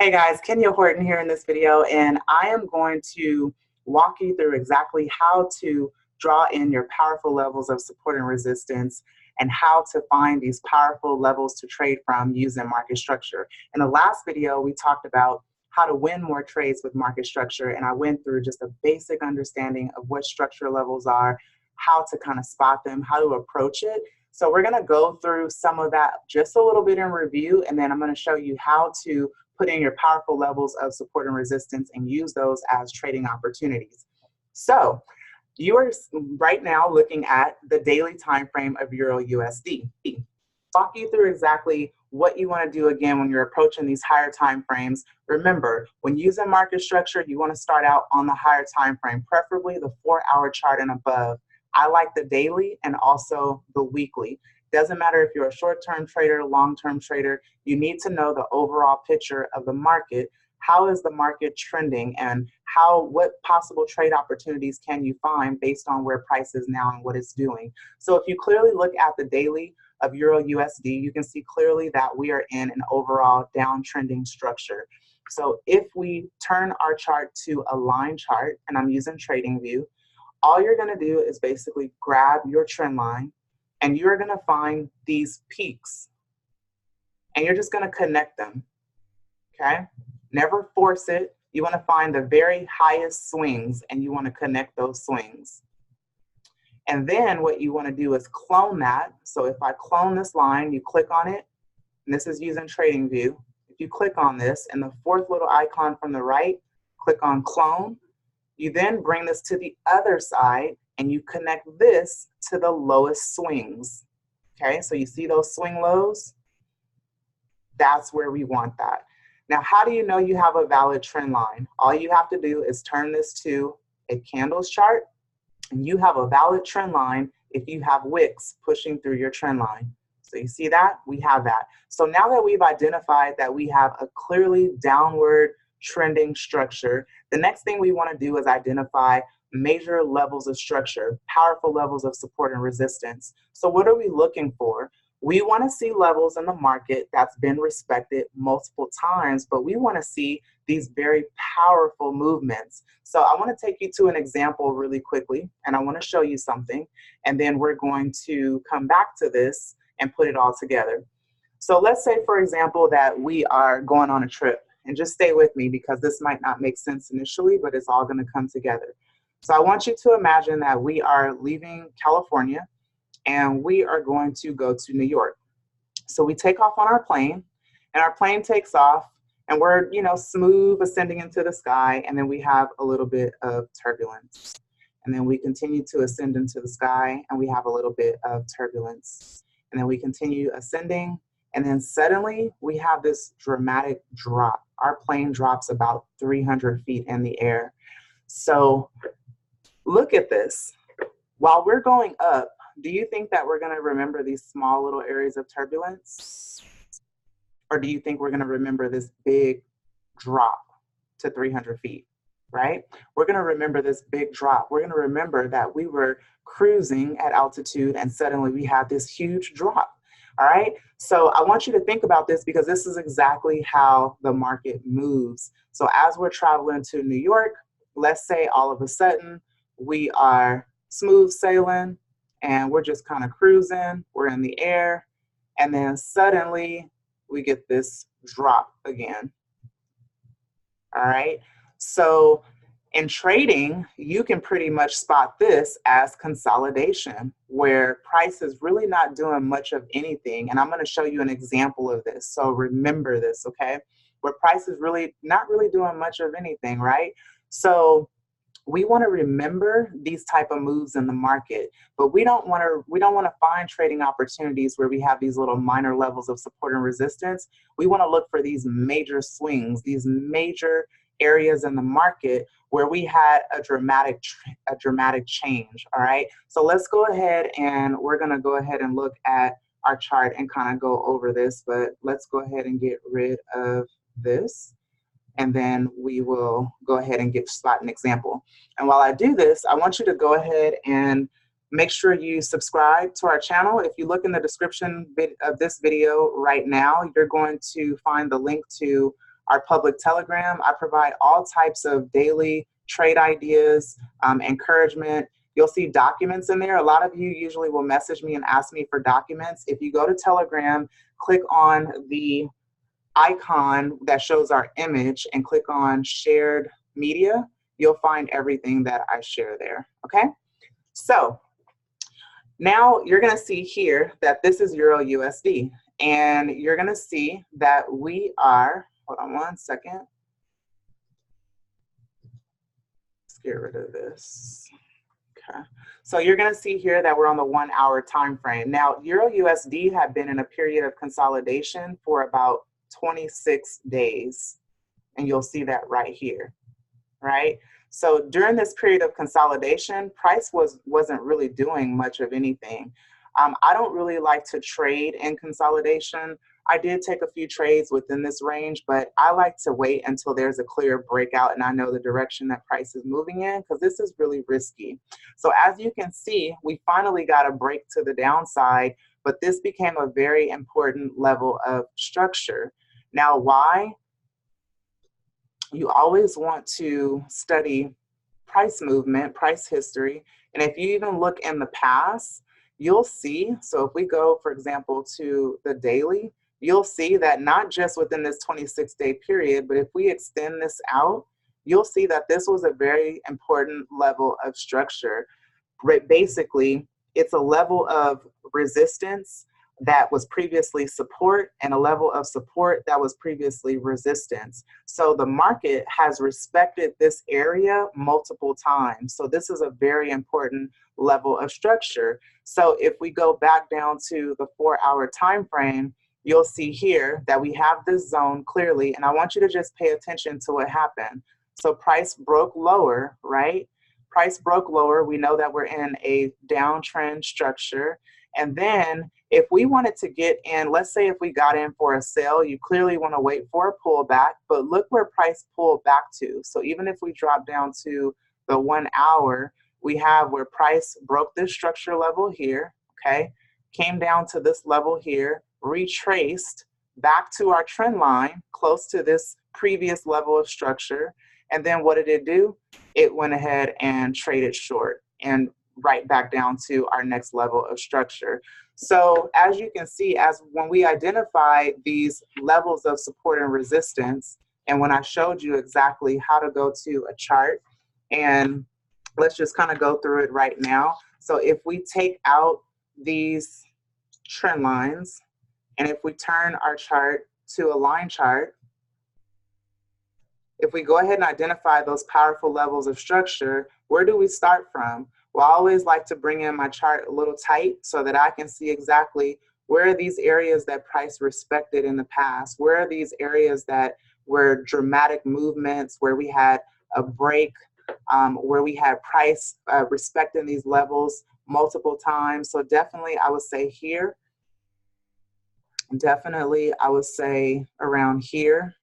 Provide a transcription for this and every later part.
Hey guys, Kenya Horton here in this video, and I am going to walk you through exactly how to draw in your powerful levels of support and resistance and how to find these powerful levels to trade from using market structure. In the last video, we talked about how to win more trades with market structure, and I went through just a basic understanding of what structure levels are, how to kind of spot them, how to approach it. So we're going to go through some of that just a little bit in review, and then I'm going to show you how to put in your powerful levels of support and resistance and use those as trading opportunities. So you are right now looking at the daily time frame of Euro USD. Walk you through exactly what you want to do again when you're approaching these higher time frames. Remember, when using market structure, you want to start out on the higher time frame, preferably the 4-hour chart and above. I like the daily and also the weekly. Doesn't matter if you're a short-term trader, long-term trader, you need to know the overall picture of the market. How is the market trending, and what possible trade opportunities can you find based on where price is now and what it's doing? So if you clearly look at the daily of Euro USD, you can see clearly that we are in an overall downtrending structure. So if we turn our chart to a line chart, and I'm using TradingView, all you're going to do is basically grab your trend line, and you're going to find these peaks, and you're just going to connect them, okay? Never force it. You want to find the very highest swings, and you want to connect those swings. And then what you want to do is clone that. So if I clone this line, you click on it, and this is using TradingView. If you click on this, and the fourth little icon from the right, click on clone. You then bring this to the other side, and you connect this to the lowest swings. Okay, so you see those swing lows? That's where we want that. Now, how do you know you have a valid trend line? All you have to do is turn this to a candles chart, and you have a valid trend line if you have wicks pushing through your trend line. So you see that? We have that. So now that we've identified that we have a clearly downward trending structure, the next thing we want to do is identify major levels of structure, powerful levels of support and resistance. So what are we looking for? We want to see levels in the market that's been respected multiple times, but we want to see these very powerful movements. So I want to take you to an example really quickly, and I want to show you something, and then we're going to come back to this and put it all together. So let's say, for example, that we are going on a trip, and just stay with me because this might not make sense initially, but it's all going to come together. So I want you to imagine that we are leaving California, and we are going to go to New York. So we take off on our plane, and our plane takes off, and we're, smooth ascending into the sky, and then we have a little bit of turbulence. And then we continue to ascend into the sky, and we have a little bit of turbulence. And then we continue ascending, and then suddenly we have this dramatic drop. Our plane drops about 300 feet in the air. So look at this. While we're going up, do you think that we're going to remember these small little areas of turbulence? Or do you think we're going to remember this big drop to 300 feet, right? We're going to remember this big drop. We're going to remember that we were cruising at altitude, and suddenly we had this huge drop. All right, so I want you to think about this because this is exactly how the market moves. So as we're traveling to New York, let's say all of a sudden we are smooth sailing and we're just kind of cruising, we're in the air, and then suddenly we get this drop again. All right, so in trading, you can pretty much spot this as consolidation, where price is really not doing much of anything. And I'm going to show you an example of this. So remember this, okay? Where price is really not really doing much of anything, right? So we want to remember these type of moves in the market, but we don't want to find trading opportunities where we have these little minor levels of support and resistance. We want to look for these major swings, these major areas in the market where we had a dramatic change. All right, so let's go ahead, and we're going to go ahead and look at our chart and kind of go over this, but let's go ahead and get rid of this, and then we will go ahead and spot an example. And while I do this, I want you to go ahead and make sure you subscribe to our channel. If you look in the description of this video right now, you're going to find the link to our public telegram. I provide all types of daily trade ideas, encouragement. You'll see documents in there. A lot of you usually will message me and ask me for documents. If you go to Telegram, click on the icon that shows our image and click on shared media, you'll find everything that I share there, okay? So now you're gonna see here that this is Euro USD, and you're gonna see that we are, hold on one second. Let's get rid of this. Okay. So you're going to see here that we're on the 1 hour time frame. Now, Euro USD had been in a period of consolidation for about 26 days. And you'll see that right here, right? So during this period of consolidation, price wasn't really doing much of anything. I don't really like to trade in consolidation. I did take a few trades within this range, but I like to wait until there's a clear breakout and I know the direction that price is moving in, because this is really risky. So as you can see, we finally got a break to the downside, but this became a very important level of structure. Now, why? You always want to study price movement, price history, and if you even look in the past, you'll see, so if we go, for example, to the daily, you'll see that not just within this 26-day period, but if we extend this out, you'll see that this was a very important level of structure. Basically, it's a level of resistance that was previously support and a level of support that was previously resistance. So the market has respected this area multiple times. So this is a very important level of structure. So if we go back down to the 4 hour time frame, you'll see here that we have this zone clearly, and I want you to just pay attention to what happened. So price broke lower, right? Price broke lower. We know that we're in a downtrend structure. And then if we wanted to get in, let's say if we got in for a sale, you clearly want to wait for a pullback, but look where price pulled back to. So even if we drop down to the 1 hour, we have where price broke this structure level here, okay, came down to this level here, retraced back to our trend line, close to this previous level of structure. And then what did it do? It went ahead and traded short and right back down to our next level of structure. So as you can see, as when we identify these levels of support and resistance, and when I showed you exactly how to go to a chart, and let's just kind of go through it right now. So if we take out these trend lines, and if we turn our chart to a line chart, if we go ahead and identify those powerful levels of structure, where do we start from? Well, I always like to bring in my chart a little tight so that I can see exactly where are these areas that price respected in the past? Where are these areas that were dramatic movements, where we had a break, where we had price respecting these levels multiple times? So definitely I would say here. Definitely I would say around here.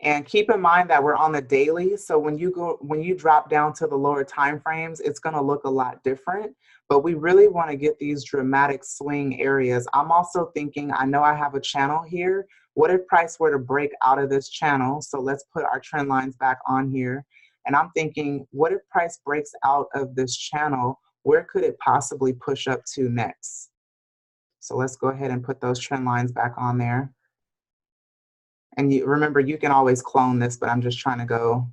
And keep in mind that we're on the daily, so when you drop down to the lower time frames, it's going to look a lot different. But we really want to get these dramatic swing areas. I'm also thinking, I know I have a channel here. What if price were to break out of this channel? So let's put our trend lines back on here. And I'm thinking, what if price breaks out of this channel? Where could it possibly push up to next? So let's go ahead and put those trend lines back on there. And you remember, you can always clone this, but I'm just trying to go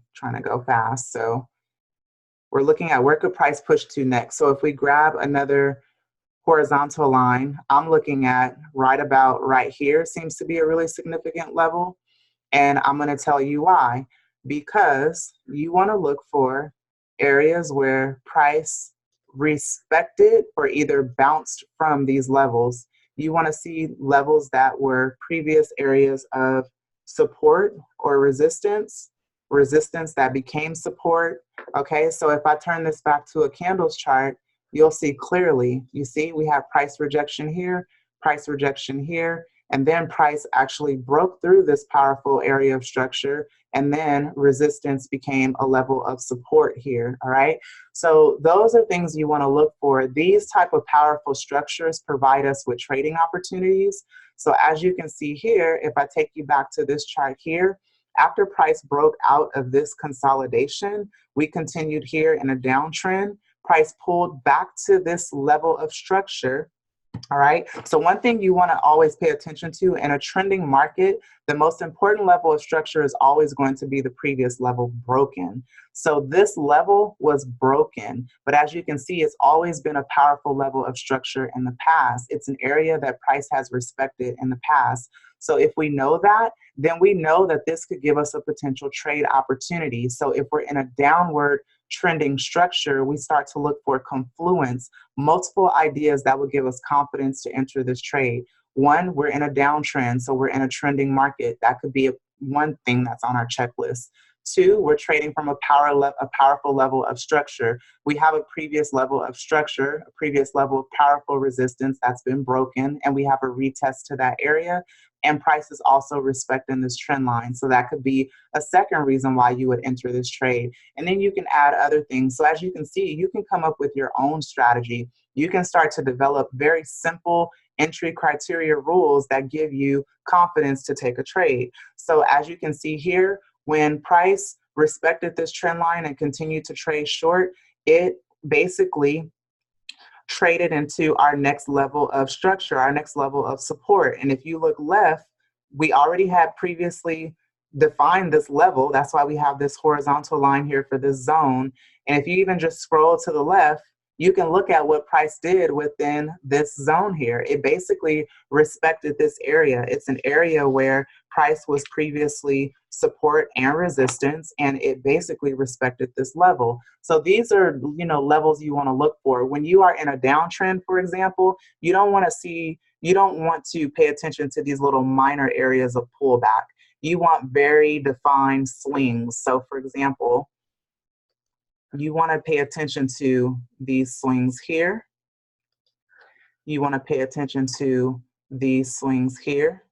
fast. So we're looking at where could price push to next. So if we grab another horizontal line, I'm looking at right about right here. Seems to be a really significant level. And I'm going to tell you why. Because you want to look for areas where price respected or either bounced from these levels. You want to see levels that were previous areas of support or resistance that became support. Okay, so if I turn this back to a candles chart, you'll see clearly, you see we have price rejection here, and then price actually broke through this powerful area of structure, and then resistance became a level of support here, all right? So those are things you want to look for. These type of powerful structures provide us with trading opportunities. So as you can see here, if I take you back to this chart here, after price broke out of this consolidation, we continued here in a downtrend. Price pulled back to this level of structure. All right. So one thing you want to always pay attention to in a trending market, the most important level of structure is always going to be the previous level broken. So this level was broken, but as you can see, it's always been a powerful level of structure in the past. It's an area that price has respected in the past. So if we know that, then we know that this could give us a potential trade opportunity. So if we're in a downward trending structure, we start to look for confluence, multiple ideas that would give us confidence to enter this trade. One, we're in a downtrend, so we're in a trending market. That could be one thing that's on our checklist. Two, we're trading from a powerful level of structure. We have a previous level of structure, a previous level of powerful resistance that's been broken, and we have a retest to that area. And price is also respecting this trend line. So that could be a second reason why you would enter this trade. And then you can add other things. So as you can see, you can come up with your own strategy. You can start to develop very simple entry criteria rules that give you confidence to take a trade. So as you can see here, when price respected this trend line and continued to trade short, it basically traded into our next level of structure, our next level of support. And if you look left, we already had previously defined this level. That's why we have this horizontal line here for this zone. And if you even just scroll to the left, you can look at what price did within this zone here. It basically respected this area. It's an area where price was previously support and resistance, and it basically respected this level. So these are, levels you want to look for. When you are in a downtrend, for example, you don't want to pay attention to these little minor areas of pullback. You want very defined swings. So for example, you want to pay attention to these swings here. You want to pay attention to these swings here.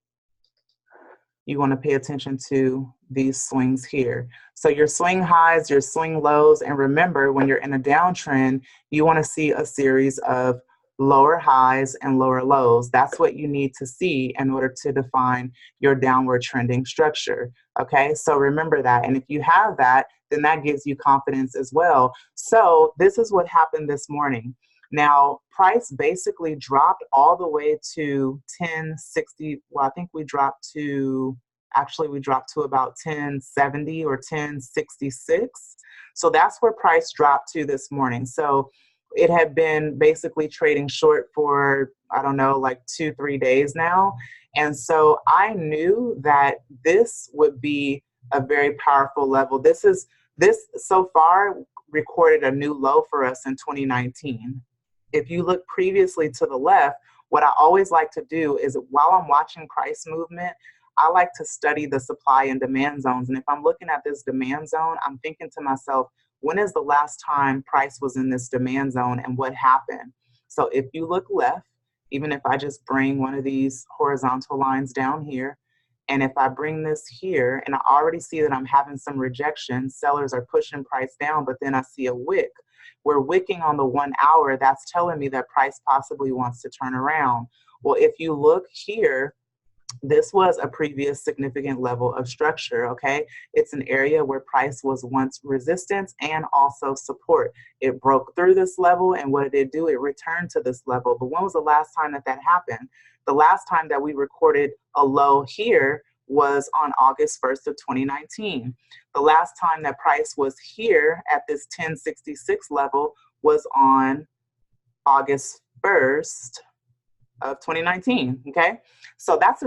You want to pay attention to these swings here. So your swing highs, your swing lows, and remember, when you're in a downtrend, you want to see a series of lower highs and lower lows. That's what you need to see in order to define your downward trending structure. Okay, so remember that. And if you have that, then that gives you confidence as well. So this is what happened this morning. Now, price basically dropped all the way to 1060. Well, I think we dropped to about 1070 or 1066. So that's where price dropped to this morning. So it had been basically trading short for, I don't know, like 2-3 days now. And so I knew that this would be a very powerful level. This so far recorded a new low for us in 2019. If you look previously to the left, what I always like to do is while I'm watching price movement, I like to study the supply and demand zones. And if I'm looking at this demand zone, I'm thinking to myself, when is the last time price was in this demand zone and what happened? So if you look left, even if I just bring one of these horizontal lines down here, and if I bring this here, and I already see that I'm having some rejection, sellers are pushing price down, but then I see a wick. We're wicking on the 1 hour, that's telling me that price possibly wants to turn around. Well, if you look here, this was a previous significant level of structure, okay? It's an area where price was once resistance and also support. It broke through this level, and what did it do? It returned to this level. But when was the last time that happened? The last time that we recorded a low here was on August 1st of 2019. The last time that price was here at this 1066 level was on August 1st of 2019, okay? So August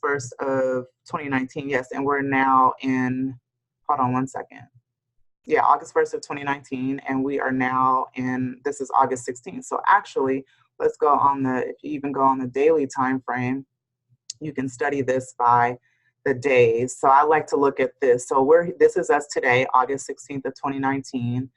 1st of 2019, yes, and we're now in, hold on one second. Yeah, August 1st of 2019, and we are now in, this is August 16th. So actually, let's go on if you even go on the daily time frame, you can study this by the days. So I like to look at this. So this is us today, August 16th of 2019.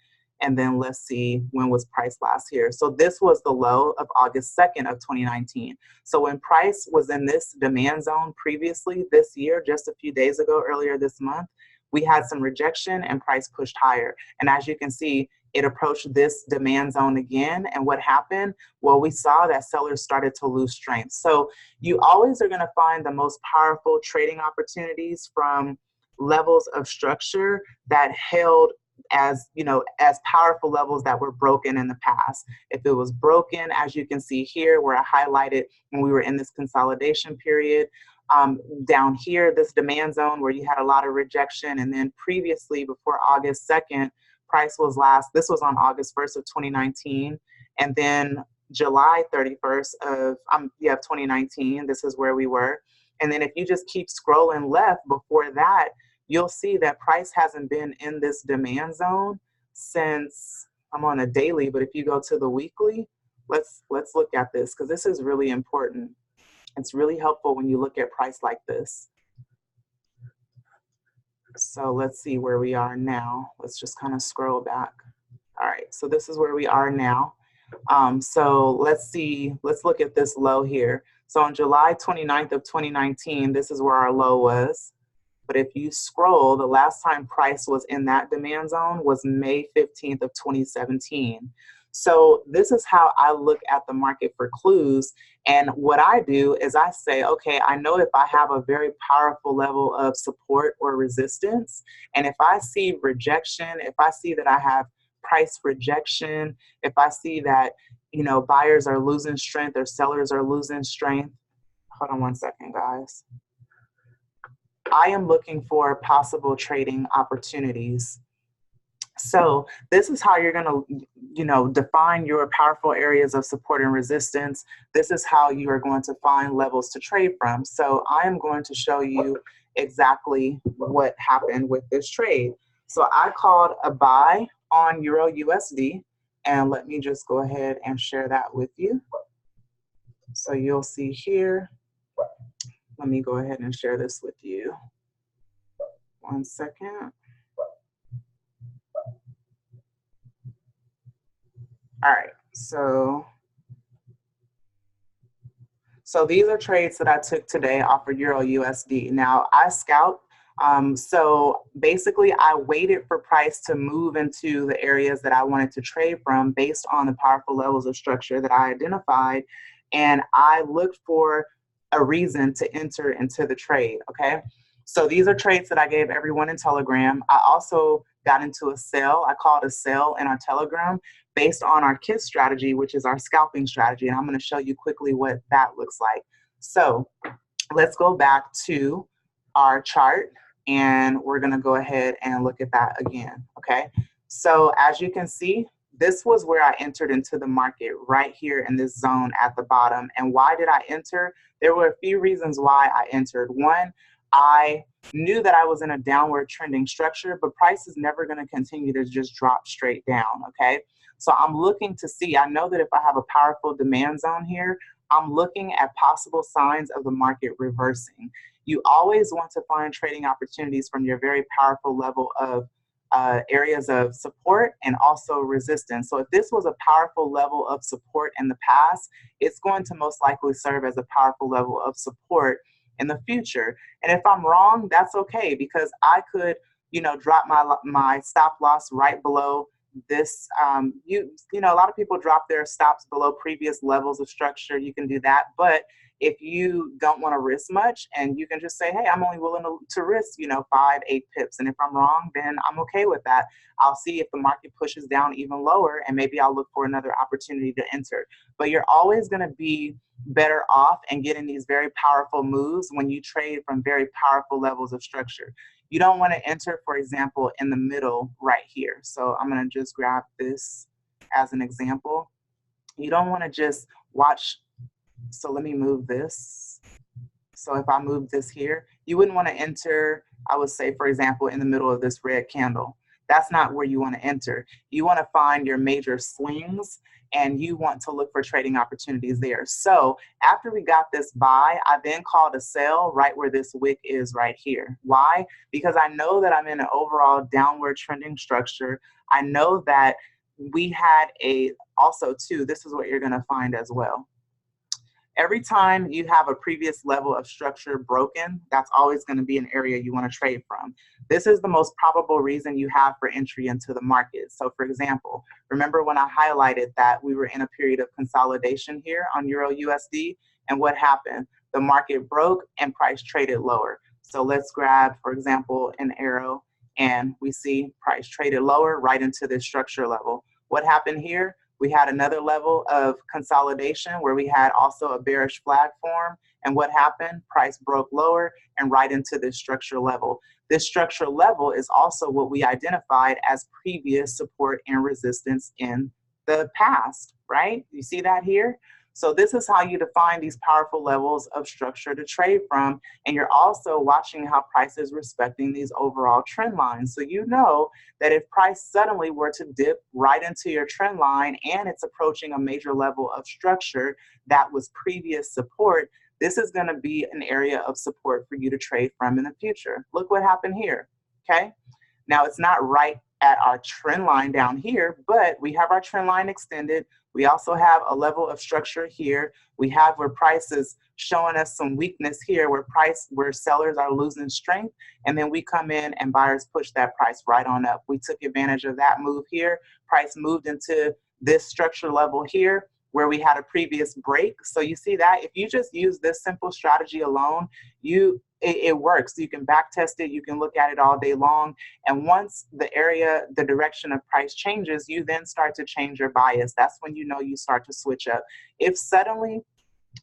And then let's see, when was price last here? So this was the low of August 2nd of 2019. So when price was in this demand zone previously this year, just a few days ago, earlier this month, we had some rejection and price pushed higher. And as you can see, it approached this demand zone again. And what happened? Well, we saw that sellers started to lose strength. So you always are going to find the most powerful trading opportunities from levels of structure that held as, you know, as powerful levels that were broken in the past. If it was broken, as you can see here, where I highlighted when we were in this consolidation period, down here, this demand zone where you had a lot of rejection, and then previously before August 2nd, price was this was on August 1st of 2019, and then July 31st of 2019, this is where we were. And then if you just keep scrolling left before that, you'll see that price hasn't been in this demand zone since, I'm on a daily, but if you go to the weekly, let's look at this, because this is really important. It's really helpful when you look at price like this. So let's see where we are now. Let's just kind of scroll back. All right, so this is where we are now. So let's look at this low here. So on July 29th of 2019, this is where our low was. But if you scroll, the last time price was in that demand zone was May 15th of 2017. So this is how I look at the market for clues. And what I do is I say, okay, I know if I have a very powerful level of support or resistance, and if I see rejection, if I see that I have price rejection, if I see that, you know, buyers are losing strength or sellers are losing strength, hold on one second, guys. I am looking for possible trading opportunities. So this is how you're going to, you know, define your powerful areas of support and resistance. This is how you are going to find levels to trade from. So I am going to show you exactly what happened with this trade. So I called a buy on Euro USD, and let me just go ahead and share that with you. So you'll see here. Let me go ahead and share this with you. One second. All right, so these are trades that I took today off of Euro USD. Now I scalp, so basically I waited for price to move into the areas that I wanted to trade from based on the powerful levels of structure that I identified, and I looked for a reason to enter into the trade, okay? So these are trades that I gave everyone in Telegram. I also got into a sell. I called a sell in our Telegram based on our KISS strategy, which is our scalping strategy. And I'm going to show you quickly what that looks like. So let's go back to our chart, and we're going to go ahead and look at that again, okay? So as you can see, this was where I entered into the market, right here in this zone at the bottom. And why did I enter? There were a few reasons why I entered. One, I knew that I was in a downward trending structure, but price is never going to continue to just drop straight down, okay? So I'm looking to see, I know that if I have a powerful demand zone here, I'm looking at possible signs of the market reversing. You always want to find trading opportunities from your very powerful level of areas of support and also resistance. So if this was a powerful level of support in the past, it's going to most likely serve as a powerful level of support in the future. And if I'm wrong, that's okay, because I could, you know, drop my stop loss right below this. You know, a lot of people drop their stops below previous levels of structure. You can do that, but if you don't want to risk much, and you can just say, hey, I'm only willing to risk, you know, 5, 8 pips. And if I'm wrong, then I'm okay with that. I'll see if the market pushes down even lower, and maybe I'll look for another opportunity to enter. But you're always going to be better off and getting these very powerful moves when you trade from very powerful levels of structure. You don't want to enter, for example, in the middle right here. So I'm going to just grab this as an example. You don't want to just watch. So let me move this. So if I move this here, you wouldn't want to enter, I would say, for example, in the middle of this red candle. That's not where you want to enter. You want to find your major swings, and you want to look for trading opportunities there. So after we got this buy, I then called a sell right where this wick is right here. Why? Because I know that I'm in an overall downward trending structure. I know that we had also too, this is what you're going to find as well. Every time you have a previous level of structure broken, that's always going to be an area you want to trade from. This is the most probable reason you have for entry into the market. So for example, remember when I highlighted that we were in a period of consolidation here on Euro USD, and what happened? The market broke and price traded lower. So let's grab, for example, an arrow, and we see price traded lower right into this structure level. What happened here? We had another level of consolidation where we had also a bearish flag form. And what happened? Price broke lower and right into this structure level. This structure level is also what we identified as previous support and resistance in the past, right? You see that here? So this is how you define these powerful levels of structure to trade from. And you're also watching how price is respecting these overall trend lines. So you know that if price suddenly were to dip right into your trend line and it's approaching a major level of structure that was previous support, this is going to be an area of support for you to trade from in the future. Look what happened here, okay? Now it's not right at our trend line down here, but we have our trend line extended. We also have a level of structure here. We have where price is showing us some weakness here, where sellers are losing strength, and then we come in and buyers push that price right on up. We took advantage of that move here. Price moved into this structure level here where we had a previous break. So you see that if you just use this simple strategy alone, it works. You can back test it, you can look at it all day long. And once the direction of price changes, you then start to change your bias. That's when you know you start to switch up. If suddenly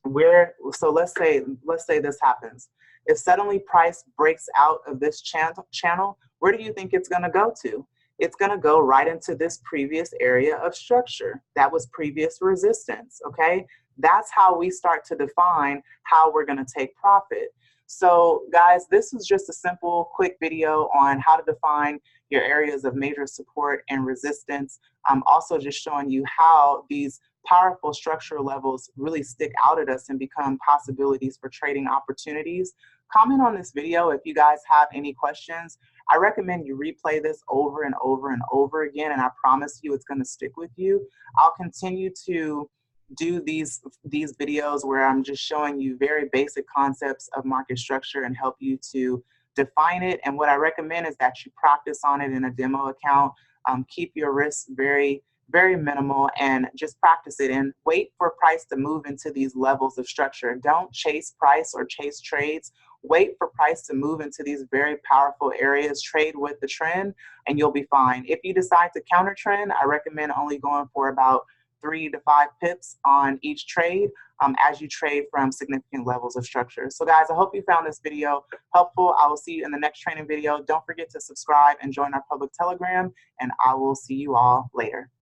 let's say this happens. If suddenly price breaks out of this channel, where do you think it's going to go to? It's going to go right into this previous area of structure. That was previous resistance, okay? That's how we start to define how we're going to take profit. So guys, this is just a simple, quick video on how to define your areas of major support and resistance. I'm also just showing you how these powerful structural levels really stick out at us and become possibilities for trading opportunities. Comment on this video if you guys have any questions. I recommend you replay this over and over and over again, and I promise you it's going to stick with you. I'll continue to do these videos where I'm just showing you very basic concepts of market structure and help you to define it. And what I recommend is that you practice on it in a demo account. Keep your risks very minimal and just practice it and wait for price to move into these levels of structure. Don't chase price or chase trades. Wait for price to move into these very powerful areas. Trade with the trend and you'll be fine. If you decide to counter trend, I recommend only going for about 3 to 5 pips on each trade as you trade from significant levels of structure. So guys, I hope you found this video helpful. I will see you in the next training video. Don't forget to subscribe and join our public Telegram, and I will see you all later.